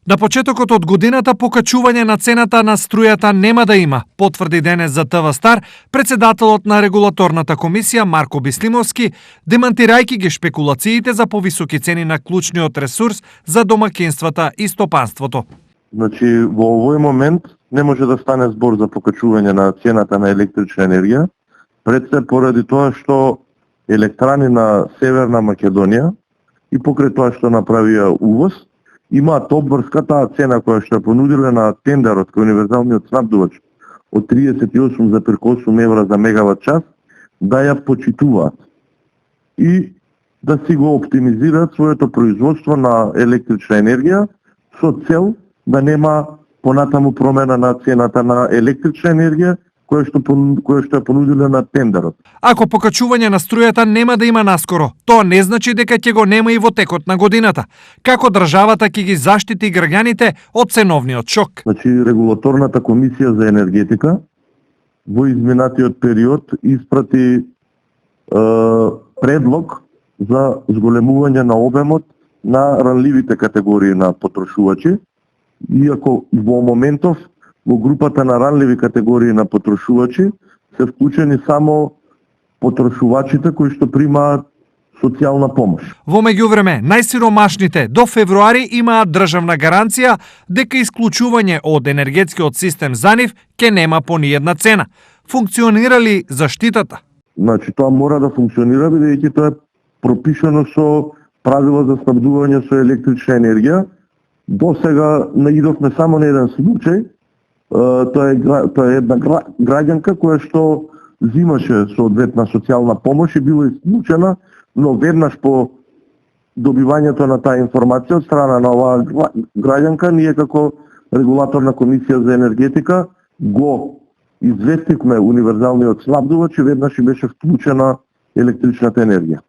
На почетокот од годината покачување на цената на струјата нема да има, потврди денес за ТВ Стар председателот на регулаторната комисија Марко Бислимовски, демантирајќи ги шпекулациите за повисоки цени на клучниот ресурс за домакинствата и стопанството. Значи, во овој момент не може да стане збор за покачување на цената на електрична енергија, пред се поради тоа што електрани на Северна Македонија и покрај тоа што направија увоз, имаат обврска таа цена која што е понудиле на тендерот кај универзалниот снабдувач од 38,8 евра за мегават час, да ја почитуваат и да си го оптимизираат своето производство на електрична енергија со цел да нема понатаму промена на цената на електрична енергија која што е понудиле на тендерот. Ако покачување на струјата нема да има наскоро, тоа не значи дека ќе го нема и во текот на годината. Како државата ќе ги заштити граѓаните од ценовниот шок? Значи, регулаторната комисија за енергетика во изминатиот период испрати предлог за зголемување на обемот на ранливите категории на потрошувачи, иако во моментов во групата на ранливи категории на потрошувачи се вклучени само потрошувачите кои што примаат социјална помош. Во меѓувреме, најсиромашните до февруари имаат државна гаранција дека исклучување од енергетскиот систем за нив ќе нема по ниедна цена. Функционира ли заштитата? Значи, тоа мора да функционира бидејќи тоа е пропишано со правила за снабдување со електрична енергија. До сега наидовме само на еден случај. Тоа е една граѓанка која што взимаше соодветна социјална помош и била исклучена, но веднаш по добивањето на таа информација од страна на оваа граѓанка, ние како регулаторна комисија за енергетика го известивме универзалниот снабдувач и веднаш и беше вклучена електричната енергија.